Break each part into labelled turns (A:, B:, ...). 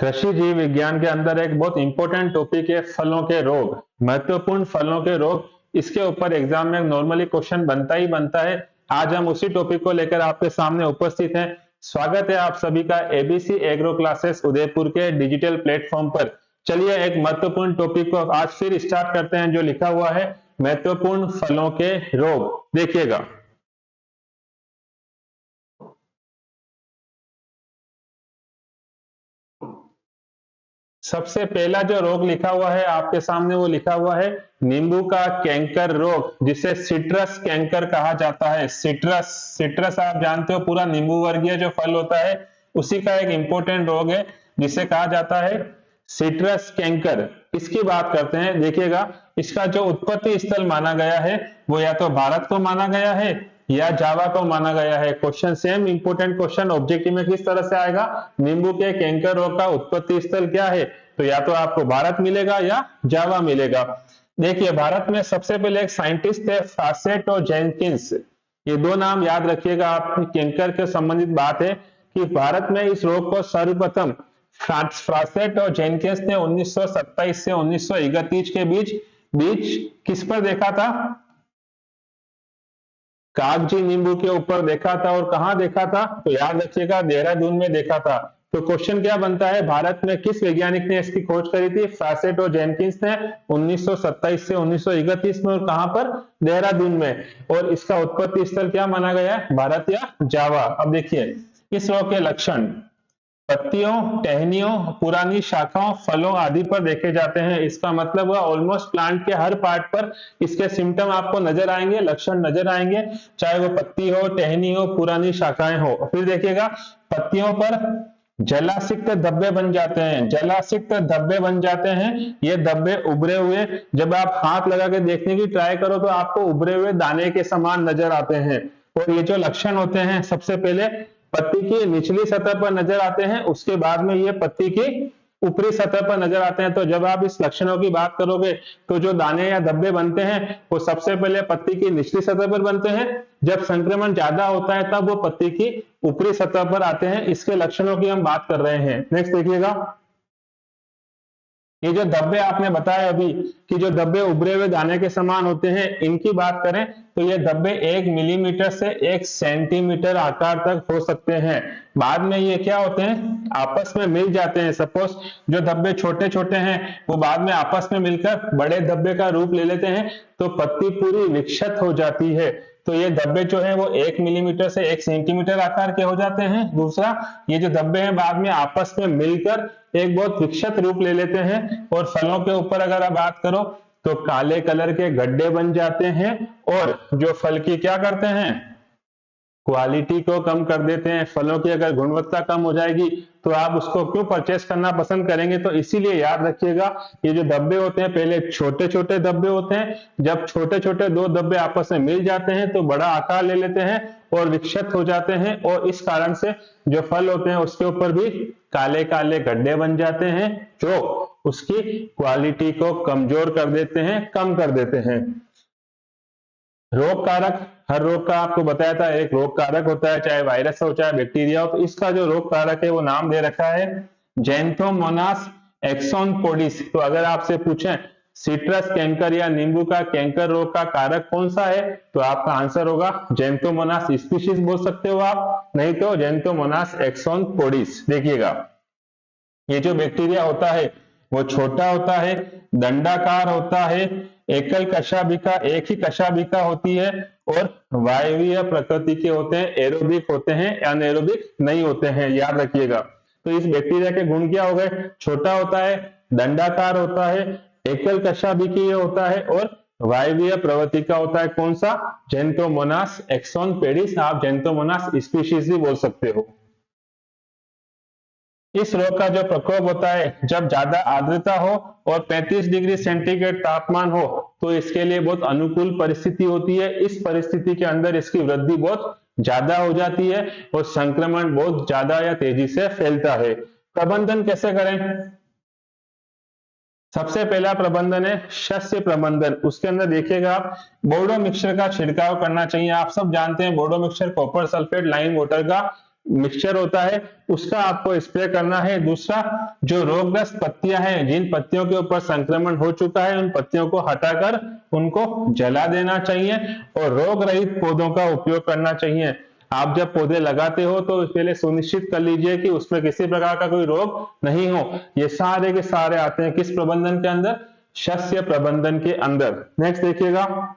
A: कृषि जीव विज्ञान के अंदर एक बहुत इंपॉर्टेंट टॉपिक है फलों के रोग, महत्वपूर्ण फलों के रोग। इसके ऊपर एग्जाम में नॉर्मली क्वेश्चन बनता ही बनता है। आज हम उसी टॉपिक को लेकर आपके सामने उपस्थित हैं। स्वागत है आप सभी का एबीसी एग्रो क्लासेस उदयपुर के डिजिटल प्लेटफॉर्म पर। चलिए एक महत्वपूर्ण टॉपिक को आज फिर स्टार्ट करते हैं, जो लिखा हुआ है महत्वपूर्ण फलों के रोग। देखिएगा, सबसे पहला जो रोग लिखा हुआ है आपके सामने, वो लिखा हुआ है नींबू का कैंकर रोग, जिसे सिट्रस कैंकर कहा जाता है। सिट्रस सिट्रस आप जानते हो, पूरा नींबू वर्गीय जो फल होता है उसी का एक इंपॉर्टेंट रोग है जिसे कहा जाता है सिट्रस कैंकर। इसकी बात करते हैं। देखिएगा, इसका जो उत्पत्ति स्थल माना गया है वो या तो भारत को माना गया है या जावा को माना गया है। Question same important question objective में किस तरह से आएगा, नींबू के कैंकर रोग का उत्पत्ति स्थल क्या है, तो या तो आपको भारत मिलेगा या जावा मिलेगा। देखिए, भारत में सबसे पहले एक साइंटिस्ट थे फ्रासेट और जेनकिंस। ये दो नाम याद रखिएगा। आप कैंकर के संबंधित बात है कि भारत में इस रोग को सर्वप्रथम फ्रासेट और जेनकिंस ने 1927 से 1931 के बीच किस पर देखा था, कागजी नींबू के ऊपर देखा था। और कहां देखा था, तो याद रखिएगा देहरादून में देखा था। तो क्वेश्चन क्या बनता है, भारत में किस वैज्ञानिक ने इसकी खोज करी थी, फ्रासेट और जेनकिंस ने 1927 से 1931 में। और कहां पर, देहरादून में। और इसका उत्पत्ति स्थल क्या माना गया है, भारत या जावा। अब देखिए इस रोग के लक्षण पत्तियों, टहनियों, पुरानी शाखाओं, फलों आदि पर देखे जाते हैं। इसका मतलब हुआ ऑलमोस्ट प्लांट के हर पार्ट पर इसके सिम्टम आपको नजर आएंगे, लक्षण नजर आएंगे, चाहे वो पत्ती हो, टहनी हो, पुरानी शाखाएं हो। फिर देखिएगा, पत्तियों पर जलासिक्त धब्बे बन जाते हैं। जलासिक्त धब्बे बन जाते हैं। ये धब्बे उभरे हुए, जब आप हाथ लगा के देखने की ट्राई करो तो आपको उभरे हुए दाने के समान नजर आते हैं। और ये जो लक्षण होते हैं, सबसे पहले पत्ती की निचली सतह पर नजर आते हैं, उसके बाद में ये पत्ती की ऊपरी सतह पर नजर आते हैं। तो जब आप इस लक्षणों की बात करोगे तो जो दाने या धब्बे बनते हैं वो सबसे पहले पत्ती की निचली सतह पर बनते हैं। जब संक्रमण ज्यादा होता है तब वो पत्ती की ऊपरी सतह पर आते हैं। इसके लक्षणों की हम बात कर रहे हैं। नेक्स्ट देखिएगा, ये जो धब्बे आपने बताया अभी कि जो धब्बे उभरे हुए दाने के समान होते हैं, इनकी बात करें तो ये धब्बे 1 मिलीमीटर से 1 सेंटीमीटर आकार तक हो सकते हैं। बाद में ये क्या होते हैं, आपस में मिल जाते हैं। सपोज जो धब्बे छोटे छोटे हैं वो बाद में आपस में मिलकर बड़े धब्बे का रूप ले लेते हैं, तो पत्ती पूरी विक्षत हो जाती है। तो ये धब्बे जो है वो 1 मिलीमीटर से 1 सेंटीमीटर आकार के हो जाते हैं। दूसरा, ये जो धब्बे हैं बाद में आपस में मिलकर एक बहुत विक्षत रूप ले लेते हैं। और फलों के ऊपर अगर आप बात करो तो काले कलर के गड्ढे बन जाते हैं और जो फल की क्या करते हैं, क्वालिटी को कम कर देते हैं। फलों की अगर गुणवत्ता कम हो जाएगी तो आप उसको क्यों परचेस करना पसंद करेंगे। तो इसीलिए याद रखिएगा, ये जो धब्बे होते हैं पहले छोटे छोटे धब्बे होते हैं, जब छोटे छोटे दो धब्बे आपस में मिल जाते हैं तो बड़ा आकार ले लेते हैं और विक्षत हो जाते हैं। और इस कारण से जो फल होते हैं उसके ऊपर भी काले काले गड्ढे बन जाते हैं, जो उसकी क्वालिटी को कमजोर कर देते हैं, कम कर देते हैं। रोग कारक, हर रोग का आपको बताया था एक रोग कारक होता है, चाहे वायरस हो चाहे बैक्टीरिया हो। तो इसका जो रोग कारक है वो नाम दे रखा है जैंथोमोनास एक्सोनपोडिस। तो अगर आपसे पूछें सिट्रस कैंकर या नींबू का कैंकर रोग का कारक कौन सा है, तो आपका आंसर होगा जैंथोमोनास स्पीशीज बोल सकते हो आप, नहीं तो जैंथोमोनास एक्सोनपोडिस। देखिएगा, ये जो बैक्टीरिया होता है वो छोटा होता है, दंडाकार होता है, एकल कशाभिका, एक ही कशाभिका होती है और वायवीय प्रकृति के होते हैं, एरोबिक होते हैं, अनएरोबिक नहीं होते हैं। याद रखिएगा। तो इस बैक्टीरिया के गुण क्या हो गए, छोटा होता है, दंडाकार होता है, एकल कशाभिकीय होता है और वायवीय प्रवृत्ति का होता है। कौन सा, जैंथोमोनास एक्सोनपेडिस। आप जैंथोमोनास स्पीशीज भी बोल सकते हो। इस रोग का जो प्रकोप होता है, जब ज्यादा आर्द्रता हो और 35 डिग्री सेंटीग्रेड तापमान हो तो इसके लिए बहुत अनुकूल परिस्थिति होती है। इस परिस्थिति के अंदर इसकी वृद्धि बहुत ज्यादा हो जाती है और संक्रमण बहुत ज्यादा या तेजी से फैलता है। प्रबंधन कैसे करें, सबसे पहला प्रबंधन है शस्य प्रबंधन। उसके अंदर देखिएगा आप बोर्डो मिक्सचर का छिड़काव करना चाहिए। आप सब जानते हैं बोर्डो mixture copper sulphate lime water का मिक्सचर होता है उसका आपको स्प्रे करना है। दूसरा, जो रोगग्रस्त पत्तियां हैं, जिन पत्तियों के ऊपर संक्रमण हो चुका है, उन पत्तियों को हटाकर उनको जला देना चाहिए और रोग रहित पौधों का उपयोग करना चाहिए। आप जब पौधे लगाते हो तो पहले सुनिश्चित कर लीजिए कि उसमें किसी प्रकार का कोई रोग नहीं हो। ये सारे के सारे आते हैं किस प्रबंधन के अंदर? शस्य प्रबंधन के अंदर। नेक्स्ट देखिएगा,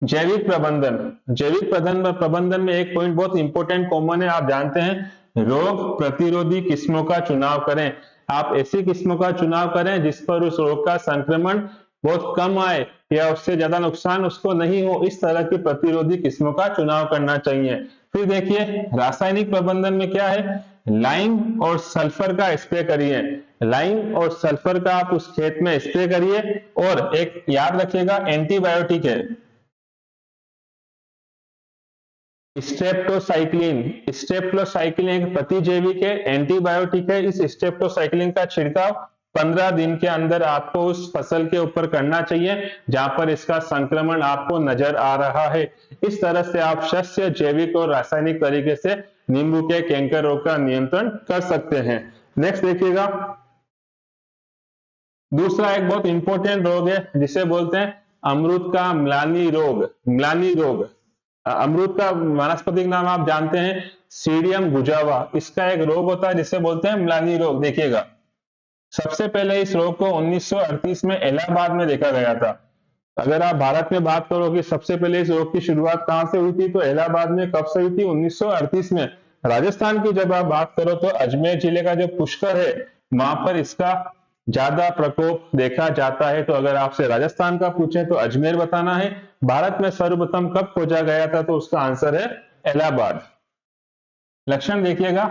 A: जैविक प्रबंधन। जैविक प्रबंधन में एक पॉइंट बहुत इंपॉर्टेंट कॉमन है, आप जानते हैं, रोग प्रतिरोधी किस्मों का चुनाव करें। आप ऐसी किस्मों का चुनाव करें जिस पर उस रोग का संक्रमण बहुत कम आए या उससे ज्यादा नुकसान उसको नहीं हो, इस तरह की प्रतिरोधी किस्मों का चुनाव करना चाहिए। फिर देखिए रासायनिक प्रबंधन में क्या है, लाइम और सल्फर का स्प्रे करिए। लाइम और सल्फर का आप उस खेत में स्प्रे करिए। और एक याद रखिएगा, एंटीबायोटिक है स्ट्रेप्टोसाइक्लिन। स्ट्रेप्टोसाइक्लिन एक प्रतिजैविक है, एंटीबायोटिक है। इस स्ट्रेप्टोसाइक्लिन का छिड़काव 15 दिन के अंदर आपको उस फसल के ऊपर करना चाहिए जहां पर इसका संक्रमण आपको नजर आ रहा है। इस तरह से आप शस्य, जैविक और रासायनिक तरीके से नींबू के कैंकर रोग का नियंत्रण कर सकते हैं। नेक्स्ट देखिएगा, दूसरा एक बहुत इंपॉर्टेंट रोग है जिसे बोलते हैं अमरूद का म्लानी रोग। म्लानी रोग, अमरूद का वानस्पतिक नाम आप जानते हैं सीडियम गुजावा। इसका एक रोग होता है जिसे बोलते हैं म्लानी रोग। देखिएगा, सबसे पहले इस रोग को 1938 में इलाहाबाद में देखा गया था। अगर आप भारत में बात करो कि सबसे पहले इस रोग की शुरुआत कहां से हुई थी, तो इलाहाबाद में। कब से हुई थी? 1938 में। राजस्थान की जब आप बात करो तो अजमेर जिले का जो पुष्कर है वहां पर इसका ज्यादा प्रकोप देखा जाता है। तो अगर आपसे राजस्थान का पूछे तो अजमेर बताना है। भारत में सर्वप्रथम कब खोजा गया था, तो उसका आंसर है इलाहाबाद। लक्षण देखिएगा,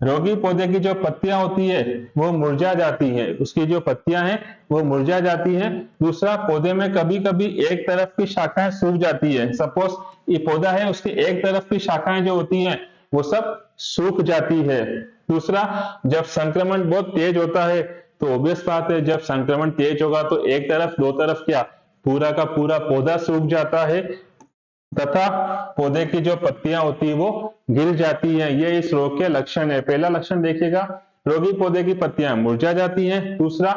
A: रोगी पौधे की जो पत्तियां होती है वो मुरझा जाती है, उसकी जो पत्तियां हैं वो मुरझा जाती हैं। दूसरा, पौधे में कभी कभी एक तरफ की शाखाएं सूख जाती है। सपोज ये पौधा है, उसकी एक तरफ की शाखाएं जो होती हैं वो सब सूख जाती है। दूसरा, जब संक्रमण बहुत तेज होता है तो ऑब्वियस बात है, जब संक्रमण तेज होगा तो एक तरफ, दो तरफ क्या, पूरा का पूरा पौधा सूख जाता है तथा पौधे की जो पत्तियां होती है वो गिर जाती हैं। ये इस रोग के लक्षण है। पहला लक्षण देखिएगा, रोगी पौधे की पत्तियां मुरझा जाती हैं। दूसरा,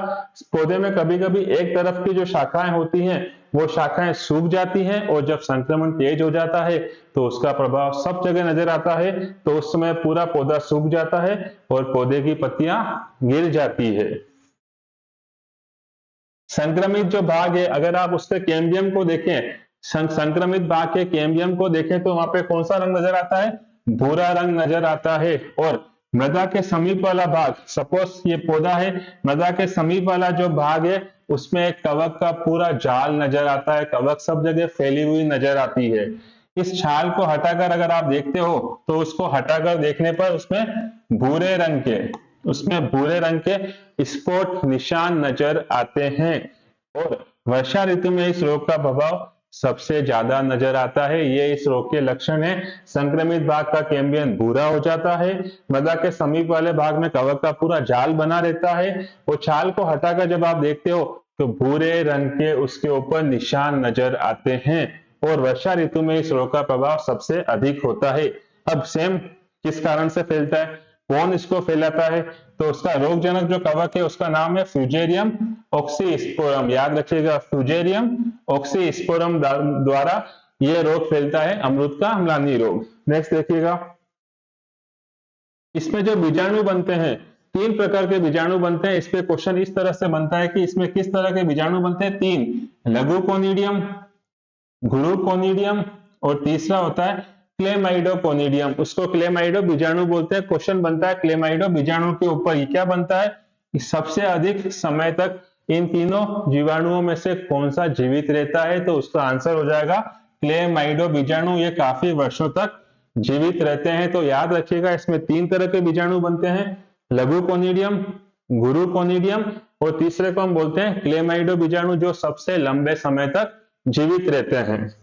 A: पौधे में कभी कभी एक तरफ की जो शाखाएं होती हैं वो शाखाएं सूख जाती हैं। और जब संक्रमण तेज हो जाता है तो उसका प्रभाव सब जगह नजर आता है, तो उस समय पूरा पौधा सूख जाता है और पौधे की पत्तियां गिर जाती है। संक्रमित जो भाग है, अगर आप उसके कैम्बियम को देखें, संक्रमित भाग के कैम्बियम को देखें तो वहां पे कौन सा रंग नजर आता है? भूरा रंग नजर आता है। और मृदा के समीप वाला भाग, सपोज ये पौधा है, मृदा के समीप वाला जो भाग है उसमें एक कवक का पूरा जाल नजर आता है। कवक सब जगह फैली हुई नजर आती है। इस छाल को हटाकर अगर आप देखते हो तो उसको हटाकर देखने पर उसमें भूरे रंग के स्पॉट निशान नजर आते हैं। और वर्षा ऋतु में इस रोग का प्रभाव सबसे ज्यादा नजर आता है। ये इस रोग के लक्षण है। संक्रमित भाग का कैम्बियम भूरा हो जाता है, मृदा के समीप वाले भाग में कवक का पूरा जाल बना रहता है। वो छाल को हटाकर जब आप देखते हो तो भूरे रंग के उसके ऊपर निशान नजर आते हैं। और वर्षा ऋतु में इस रोग का प्रभाव सबसे अधिक होता है। अब सेम किस कारण से फैलता है, कौन इसको फैलाता है, तो उसका रोगजनक जो कवक है उसका नाम है फ्यूजेरियम ऑक्सीस्पोरम। याद रखिएगा, फ्यूजेरियम ऑक्सीस्पोरम द्वारा यह रोग फैलता है, अमरूद का म्लानी रोग। नेक्स्ट देखिएगा, इसमें जो बीजाणु बनते हैं, 3 प्रकार के बीजाणु बनते हैं। इस पे क्वेश्चन इस तरह से बनता है कि इसमें किस तरह के बीजाणु बनते हैं? 3, लघुकोनिडियम, ग्लूकोनिडियम और तीसरा होता है क्लेमाइडोकोनिडियम। उसको क्लेमाइडो बीजाणु बोलते हैं। क्वेश्चन बनता है क्लेमाइडो बीजाणु के ऊपर, ये क्या बनता है कि सबसे अधिक समय तक इन तीनों जीवाणुओं में से कौन सा जीवित रहता है, तो उसका आंसर हो जाएगा क्लेमाइडो बीजाणु। ये काफी वर्षों तक जीवित रहते हैं। तो याद रखिएगा, इसमें 3 तरह के बीजाणु बनते हैं, लघुकोनिडियम, गुरुकोनिडियम और तीसरे को हम बोलते हैं क्लेमाइडो बीजाणु, जो सबसे लंबे समय तक जीवित रहते हैं।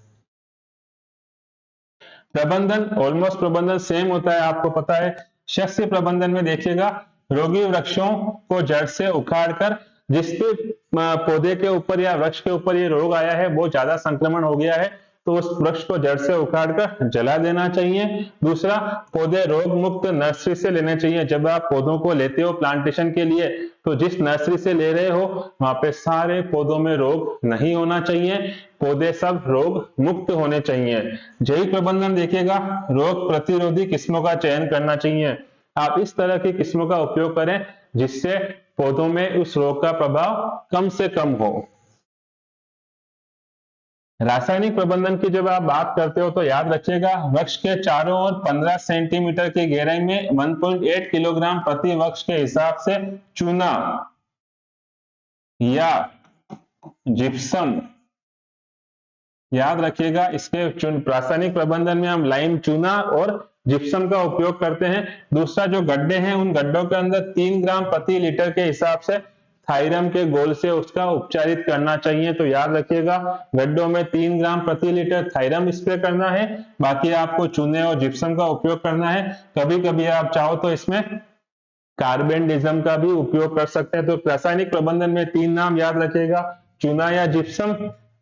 A: प्रबंधन, ऑलमोस्ट प्रबंधन सेम होता है, आपको पता है। शस्य प्रबंधन में देखिएगा, रोगी वृक्षों को जड़ से उखाड़कर जिसके पौधे के ऊपर या वृक्ष के ऊपर ये रोग आया है, वो ज्यादा संक्रमण हो गया है, तो उस वृक्ष को जड़ से उखाड़कर जला देना चाहिए। दूसरा, पौधे रोग मुक्त नर्सरी से लेने चाहिए। जब आप पौधों को लेते हो प्लांटेशन के लिए तो जिस नर्सरी से ले रहे हो वहां पे सारे पौधों में रोग नहीं होना चाहिए, पौधे सब रोग मुक्त होने चाहिए। जैविक प्रबंधन देखिएगा, रोग प्रतिरोधी किस्मों का चयन करना चाहिए। आप इस तरह की किस्मों का उपयोग करें जिससे पौधों में उस रोग का प्रभाव कम से कम हो। रासायनिक प्रबंधन की जब आप बात करते हो तो याद रखिएगा, वृक्ष के चारों ओर 15 सेंटीमीटर की गहराई में 1.8 किलोग्राम प्रति वृक्ष के हिसाब से चूना या जिप्सम, याद रखिएगा इसके रासायनिक प्रबंधन में हम लाइम चूना और जिप्सम का उपयोग करते हैं। दूसरा, जो गड्ढे हैं उन गड्ढों के अंदर 3 ग्राम प्रति लीटर के हिसाब से थायरम के घोल से उसका उपचारित करना चाहिए। तो याद रखिएगा, गड्ढों में 3 ग्राम प्रति लीटर थायरम स्प्रे करना है, बाकी आपको चूने और जिप्सम का उपयोग करना है। कभी कभी आप चाहो तो इसमें कार्बेंडिज्म का भी उपयोग कर सकते हैं। तो रासायनिक प्रबंधन में 3 नाम याद रखिएगा, चूना या जिप्सम,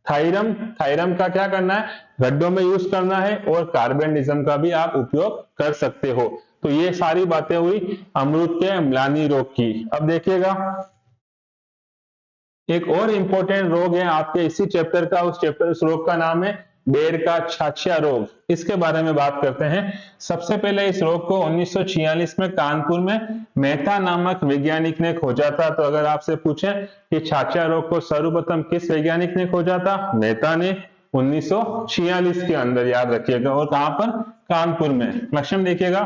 A: थायरम। थायरम का क्या करना है, गड्ढों में यूज करना है, और कार्बेंडिज्म का भी आप उपयोग कर सकते हो। तो ये सारी बातें हुई अमरूद के अम्लानी रोग की। अब देखिएगा, एक और इंपॉर्टेंट रोग है आपके इसी चैप्टर का, उस रोग का नाम है बेर का छाछिया रोग। इसके बारे में बात करते हैं। सबसे पहले इस रोग को 1946 में कानपुर में मेहता नामक वैज्ञानिक ने खोजा था। तो अगर आपसे पूछें कि छाछिया रोग को सर्वप्रथम किस वैज्ञानिक ने खोजा था, मेहता ने 1946 के अंदर, याद रखिएगा। और कहां पर, कानपुर में। लक्षण देखिएगा,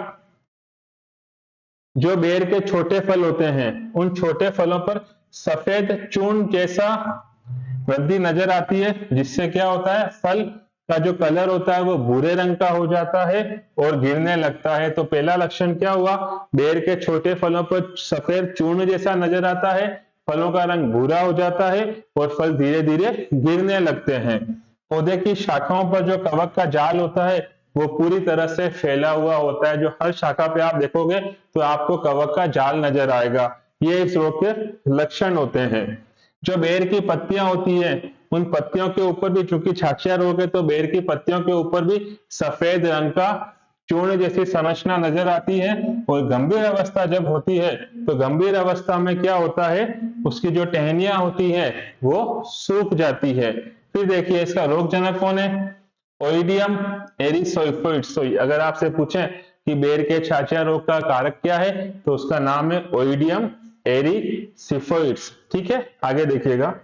A: जो बेर के छोटे फल होते हैं उन छोटे फलों पर सफेद चूर्ण जैसा वृद्धि नजर आती है, जिससे क्या होता है, फल का जो कलर होता है वो भूरे रंग का हो जाता है और गिरने लगता है। तो पहला लक्षण क्या हुआ, बेर के छोटे फलों पर सफेद चूर्ण जैसा नजर आता है, फलों का रंग भूरा हो जाता है और फल धीरे धीरे गिरने लगते हैं। पौधे की शाखाओं पर जो कवक का जाल होता है वो पूरी तरह से फैला हुआ होता है। जो हर शाखा पे आप देखोगे तो आपको कवक का जाल नजर आएगा। ये इस रोग के लक्षण होते हैं। जो बेर की पत्तियां होती है उन पत्तियों के ऊपर भी, चूंकि छाछिया रोग है तो बेर की पत्तियों के ऊपर भी सफेद रंग का चूर्ण जैसी संरचना नजर आती है। और गंभीर अवस्था जब होती है तो गंभीर अवस्था में क्या होता है, उसकी जो टहनियां होती है वो सूख जाती है। फिर देखिए, इसका रोगजनक कौन है, ओइडियम एरिसोइफोइड्स। अगर आपसे पूछें कि बेर के छाछिया रोग का कारक क्या है तो उसका नाम है ओइडियम एरिसिफोइड्स। ठीक है, आगे देखिएगा।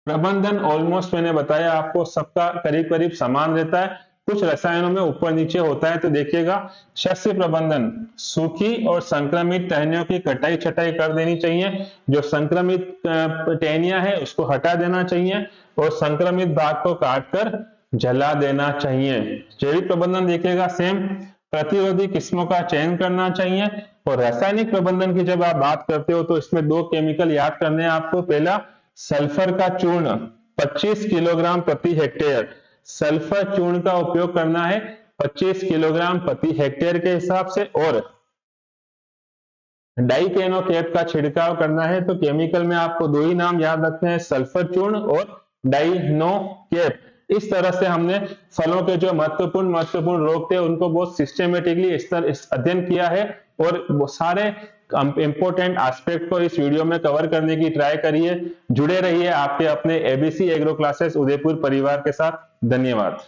A: प्रबंधन ऑलमोस्ट मैंने बताया आपको सबका करीब करीब समान रहता है, कुछ रसायनों में ऊपर नीचे होता है। तो देखिएगा, शस्य प्रबंधन, सूखी और संक्रमित टहनियों की कटाई छटाई कर देनी चाहिए। जो संक्रमित टहनियां है उसको हटा देना चाहिए और संक्रमित भाग को काटकर जला देना चाहिए। जैविक प्रबंधन देखिएगा, सेम प्रतिरोधी किस्मों का चयन करना चाहिए। और रासायनिक प्रबंधन की जब आप बात करते हो तो इसमें 2 केमिकल याद करने हैं आपको। पहला, सल्फर का चूर्ण 25 किलोग्राम प्रति हेक्टेयर, सल्फर चूर्ण का उपयोग करना है 25 किलोग्राम प्रति हेक्टेयर के हिसाब से। और डाइकेनोकैप का छिड़काव करना है। तो केमिकल में आपको 2 ही नाम याद रखने हैं, सल्फर चूर्ण और डाइनोकैप। इस तरह से हमने फलों के जो महत्वपूर्ण रोग थे उनको बहुत सिस्टमेटिकली इस अध्ययन किया है और वो सारे इंपॉर्टेंट एस्पेक्ट को इस वीडियो में कवर करने की ट्राई करिए। जुड़े रहिए आपके अपने एबीसी एग्रो क्लासेस उदयपुर परिवार के साथ। धन्यवाद।